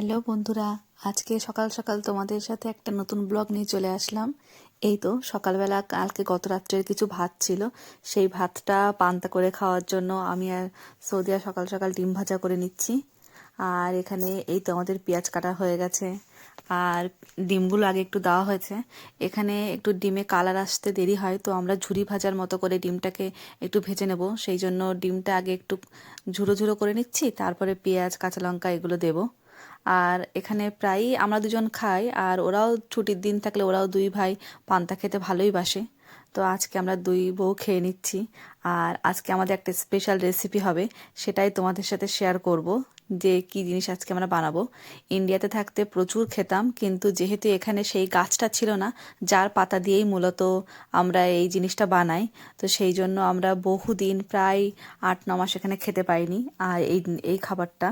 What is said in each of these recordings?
Hello বন্ধুরা, আজকে সকাল সকাল তোমাদের সাথে একটা নতুন ব্লগ নিয়ে চলে আসলাম। এই তো সকালবেলা কালকে গত রাত্রের কিছু ভাত ছিল, সেই ভাতটা পান্তা করে খাওয়ার জন্য আমি আর সৌদিয়া সকাল সকাল ডিম ভাজা করে নিচ্ছি। আর এখানে এই তো আমাদের পেঁয়াজ কাটা হয়ে গেছে, আর ডিমগুলো আগে একটু দেওয়া হয়েছে। এখানে একটু ডিমে কালার আসতে দেরি হয়, তো আমরা ঝুরি ভাজার মতো করে ডিমটাকে একটু ভেজে নেব, সেই জন্য ডিমটা আগে একটু ঝুরো ঝুরো করে নিচ্ছি, তারপরে পেঁয়াজ কাঁচা লঙ্কা এগুলো দেবো। আর এখানে প্রায়ই আমরা দুজন খাই, আর ওরাও ছুটির দিন থাকলে ওরাও দুই ভাই পান্তা খেতে ভালোই বাসে। তো আজকে আমরা দুই বউ খেয়ে নিচ্ছি। আর আজকে আমাদের একটা স্পেশাল রেসিপি হবে, সেটাই তোমাদের সাথে শেয়ার করব যে কি জিনিস আজকে আমরা বানাবো। ইন্ডিয়াতে থাকতে প্রচুর খেতাম, কিন্তু যেহেতু এখানে সেই গাছটা ছিল না যার পাতা দিয়েই মূলত আমরা এই জিনিসটা বানাই, তো সেই জন্য আমরা বহুদিন প্রায় 8-9 মাস এখানে খেতে পাইনি আর এই খাবারটা।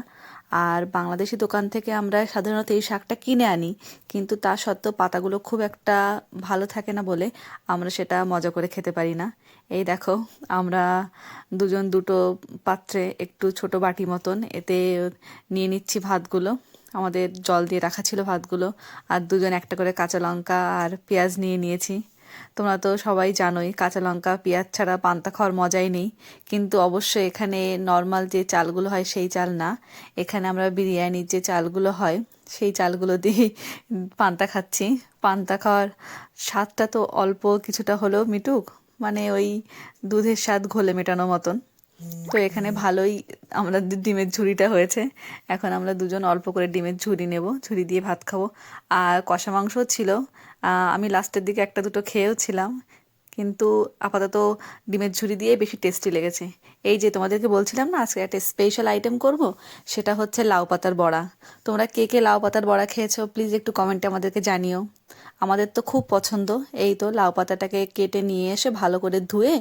আর বাংলাদেশি দোকান থেকে আমরা সাধারণত এই শাকটা কিনে আনি, কিন্তু তা সত্ত্বেও পাতাগুলো খুব একটা ভালো থাকে না বলে আমরা সেটা মজা করে খেতে পারি না। এই দেখো, আমরা দুজন দুটো পাত্রে একটু ছোট বাটি মতন এতে নিয়ে নিচ্ছি ভাতগুলো। আমাদের জল দিয়ে রাখা ছিল ভাতগুলো, আর দুজন একটা করে কাঁচা লঙ্কা আর পেঁয়াজ নিয়ে নিয়েছি। তোমরা তো সবাই জানোই কাঁচা লঙ্কা পেঁয়াজ ছাড়া পান্তা খাওয়ার মজাই নেই। কিন্তু অবশ্যই এখানে নর্মাল যে চালগুলো হয় সেই চাল না, এখানে আমরা বিরিয়ানির যে চালগুলো হয় সেই চালগুলো দিয়ে পান্তা খাচ্ছি। পান্তা খাওয়ার স্বাদটা তো অল্প কিছুটা হলেও মিটুক, মানে ওই দুধের স্বাদ ঘোলে মেটানো মতন। তো এখানে ভালোই আমরা ডিমের ঝুড়িটা হয়েছে, এখন আমরা দুজন অল্প করে ডিমের ঝুড়ি নেব, ঝুড়ি দিয়ে ভাত খাবো। আর কষা মাংসও ছিল, আমি লাস্টের দিকে একটা দুটো খেয়েও ছিলাম, কিন্তু আপাতত ডিমের ঝুড়ি দিয়ে বেশি টেস্টি লেগেছে। এই যে তোমাদেরকে বলছিলাম না আজকে একটা স্পেশাল আইটেম করব, সেটা হচ্ছে লাউ পাতার বড়া। তোমরা কে কে লাউ পাতার বড়া খেয়েছো প্লিজ একটু কমেন্টে আমাদেরকে জানিও। আমাদের তো খুব পছন্দ। এই তো লাউ পাতাটাকে কেটে নিয়ে এসে ভালো করে ধুয়ে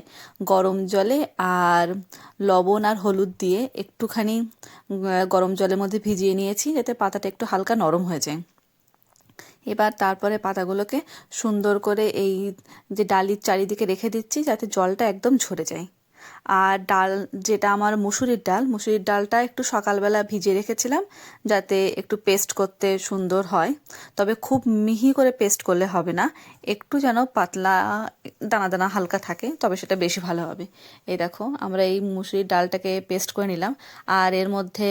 গরম জলে আর লবণ আর হলুদ দিয়ে একটুখানি গরম জলের মধ্যে ভিজিয়ে নিয়েছি, যাতে পাতাটা একটু হালকা নরম হয়ে যায়। এবার তারপরে পাতাগুলোকে সুন্দর করে এই যে ডালির চারিদিকে রেখে দিচ্ছি, যাতে জলটা একদম ঝরে যায়। আর ডাল, যেটা আমার মুসুরির ডালটা একটু সকালবেলা ভিজিয়ে রেখেছিলাম, যাতে একটু পেস্ট করতে সুন্দর হয়। তবে খুব মিহি করে পেস্ট করলে হবে না, একটু যেন পাতলা দানা দানা হালকা থাকে, তবে সেটা বেশি ভালো হবে। এই দেখো, আমরা এই মুসুরির ডালটাকে পেস্ট করে নিলাম, আর এর মধ্যে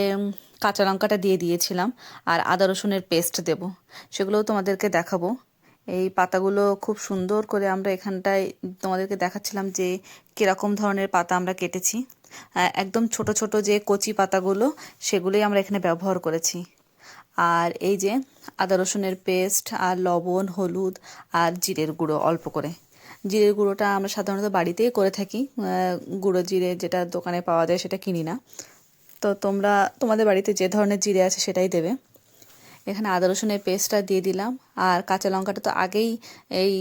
কাঁচা লঙ্কাটা দিয়ে দিয়েছিলাম, আর আদা রসুনের পেস্ট দেব, সেগুলোও তোমাদেরকে দেখাবো। এই পাতাগুলো খুব সুন্দর করে আমরা এখানটায় তোমাদেরকে দেখাচ্ছিলাম যে কীরকম ধরনের পাতা আমরা কেটেছি। একদম ছোট ছোট যে কচি পাতাগুলো, সেগুলোই আমরা এখানে ব্যবহার করেছি। আর এই যে আদা রসুনের পেস্ট আর লবণ হলুদ আর জিরের গুঁড়ো অল্প করে। জিরের গুঁড়োটা আমরা সাধারণত বাড়িতেই করে থাকি, গুঁড়ো জিরে যেটা দোকানে পাওয়া যায় সেটা কিনি না। তো তোমরা তোমাদের বাড়িতে যে ধরনের জিরে আছে সেটাই দেবে। এখানে আদা রসুনের পেস্টটা দিয়ে দিলাম, আর কাঁচা লঙ্কাটা তো আগেই এই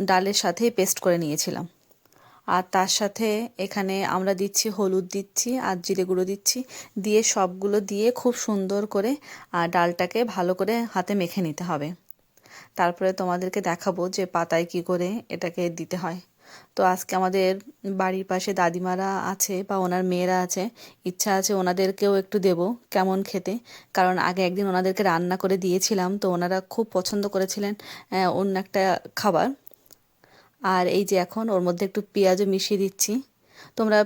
ডালের সাথেই পেস্ট করে নিয়েছিলাম। আর তার সাথে এখানে আমরা দিচ্ছি হলুদ দিচ্ছি আর জিরে গুঁড়ো দিচ্ছি, দিয়ে সবগুলো দিয়ে খুব সুন্দর করে ডালটাকে ভালো করে হাতে মেখে নিতে হবে। তারপরে তোমাদেরকে দেখাবো যে পাতায় কি করে এটাকে দিতে হয়। তো আজকে আমাদের বাড়ির পাশে দাদিমারা আছে বা ওনার মেয়েরা আছে, ইচ্ছা আছে ওনাদেরকেও একটু দেব কেমন খেতে, কারণ আগে একদিন ওনাদেরকে রান্না করে দিয়েছিলাম, তো ওনারা খুব পছন্দ করেছিলেন অন্য একটা খাবার। আর এই যে এখন ওর মধ্যে একটু পেঁয়াজও মিশিয়ে দিচ্ছি। তোমরা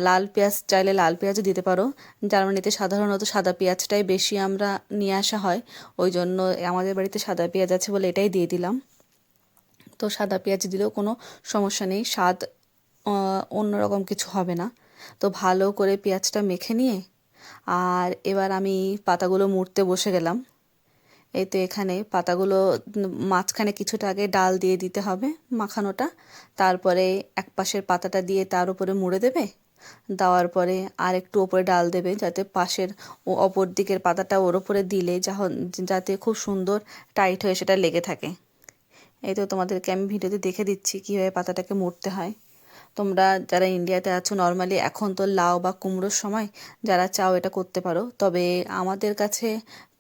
লাল পেঁয়াজ চাইলে লাল পেঁয়াজও দিতে পারো, জার্মানিতে সাধারণত সাদা পেঁয়াজটাই বেশি আমরা নিয়ে আসা হয়, ওই জন্য আমাদের বাড়িতে সাদা পেঁয়াজ আছে বলে এটাই দিয়ে দিলাম। তো সাদা পেঁয়াজ দিলেও কোনো সমস্যা নেই, স্বাদ অন্যরকম কিছু হবে না। তো ভালো করে পেঁয়াজটা মেখে নিয়ে আর এবার আমি পাতাগুলো মুড়তে বসে গেলাম। এই তো এখানে পাতাগুলো মাঝখানে কিছুটা আগে ডাল দিয়ে দিতে হবে মাখানোটা, তারপরে এক পাশের পাতাটা দিয়ে তার উপরে মুড়ে দেবে, দেওয়ার পরে আর একটু ওপরে ডাল দেবে, যাতে পাশের ও অপর দিকের পাতাটা ওর ওপরে দিলে যাতে খুব সুন্দর টাইট হয়ে সেটা লেগে থাকে। এই তো তোমাদেরকে আমি ভিডিওতে দেখে দিচ্ছি কীভাবে পাতাটাকে মুড়তে হয়। তোমরা যারা ইন্ডিয়াতে আছো নর্মালি এখন তো লাউ বা কুমড়োর সময়, যারা চাও এটা করতে পারো, তবে আমাদের কাছে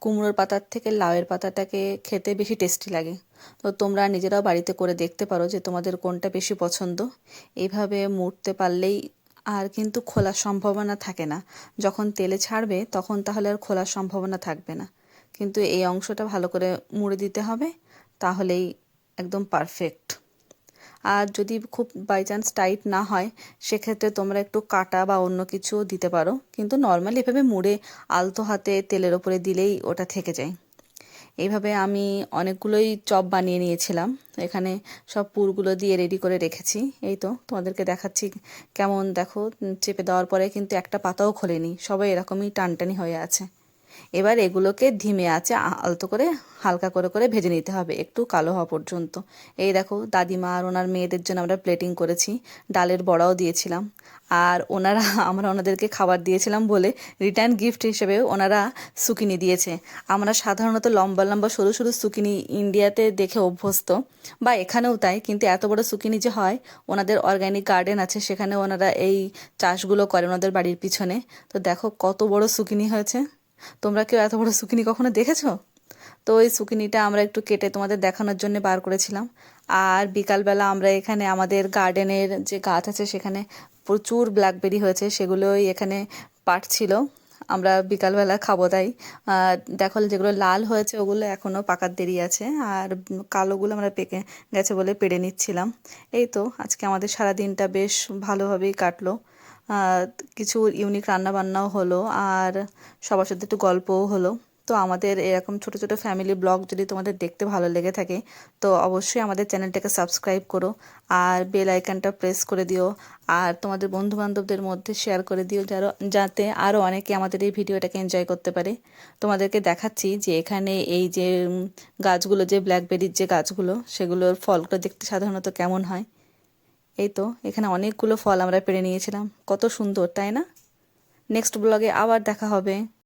কুমড়োর পাতার থেকে লাউয়ের পাতাটাকে খেতে বেশি টেস্টি লাগে। তো তোমরা নিজেরাও বাড়িতে করে দেখতে পারো যে তোমাদের কোনটা বেশি পছন্দ। এইভাবে মুড়তে পারলেই আর কিন্তু খোলার সম্ভাবনা থাকে না, যখন তেলে ছাড়বে তখন তাহলে আর খোলার সম্ভাবনা থাকবে না। কিন্তু এই অংশটা ভালো করে মুড়ে দিতে হবে, তাহলেই একদম পারফেক্ট। আর যদি খুব বাই চান্স টাইট না হয়, সেক্ষেত্রে তোমরা একটু কাটা বা অন্য কিছু দিতে পারো, কিন্তু নর্মালি এভাবে মুড়ে আলতো হাতে তেলের ওপরে দিলেই ওটা থেকে যায়। এইভাবে আমি অনেকগুলোই চপ বানিয়ে নিয়েছিলাম, এখানে সব পুরগুলো দিয়ে রেডি করে রেখেছি। এই তো তোমাদেরকে দেখাচ্ছি কেমন, দেখো চেপে দেওয়ার পরে কিন্তু একটা পাতাও খোলেনি, সবাই এরকমই টানটানি হয়ে আছে। এবার এগুলোকে ধিমে আঁচে আলতো করে হালকা করে করে ভেজে নিতে হবে, একটু কালো হওয়া পর্যন্ত। এই দেখো দাদিমা আর ওনার মেয়েদের জন্য আমরা প্লেটিং করেছি, ডালের বড়াও দিয়েছিলাম। আর ওনারা আমরা ওনাদেরকে খাবার দিয়েছিলাম বলে রিটার্ন গিফট হিসেবে ওনারা সুকিনি দিয়েছে। আমরা সাধারণত লম্বা লম্বা সরু সরু সুকিনি ইন্ডিয়াতে দেখে অভ্যস্ত, বা এখানেও তাই, কিন্তু এত বড় সুকিনি যে হয়, ওনাদের অর্গ্যানিক গার্ডেন আছে, সেখানে ওনারা এই চাষগুলো করে ওনাদের বাড়ির পিছনে। তো দেখো কত বড় সুকিনি হয়েছে। তোমরা কেউ এত বড় সুকিনি কখনো দেখেছো? তো ওই সুকিনিটা আমরা একটু কেটে তোমাদের দেখানোর জন্য বার করেছিলাম। আর বিকালবেলা আমরা এখানে আমাদের গার্ডেনের যে গাছ আছে সেখানে প্রচুর ব্ল্যাকবেরি হয়েছে, সেগুলোই এখানে পাড়ছিল, আমরা বিকালবেলা খাবো তাই। দেখো যেগুলো লাল হয়েছে ওগুলো এখনও পাকার দেরি আছে, আর কালোগুলো আমরা পেকে গেছে বলে পেড়ে নিচ্ছিলাম। এই তো আজকে আমাদের সারা দিনটা বেশ ভালোভাবেই কাটলো। কিছু ইউনিক রান্নাবান্নাও হলো, আর সবার সাথে একটু গল্পও হলো। তো আমাদের এরকম ছোট ছোট ফ্যামিলি ব্লগ যদি তোমাদের দেখতে ভালো লেগে থাকে, তো অবশ্যই আমাদের চ্যানেলটাকে সাবস্ক্রাইব করো, আর বেল আইকনটা প্রেস করে দিও, আর তোমাদের বন্ধু বান্ধবদের মধ্যে শেয়ার করে দিও, যাতে আরও অনেকে আমাদের এই ভিডিওটাকে এনজয় করতে পারে। তোমাদেরকে দেখাচ্ছি যে এখানে এই যে গাছগুলো, যে ব্ল্যাকবেরির যে গাছগুলো, সেগুলোর ফলগুলো দেখতে সাধারণত কেমন হয়। এই তো এখানে অনেকগুলো ফল আমরা পেড়ে নিয়েছিলাম, কত সুন্দর তাই না? নেক্সট ব্লগে আবার দেখা হবে।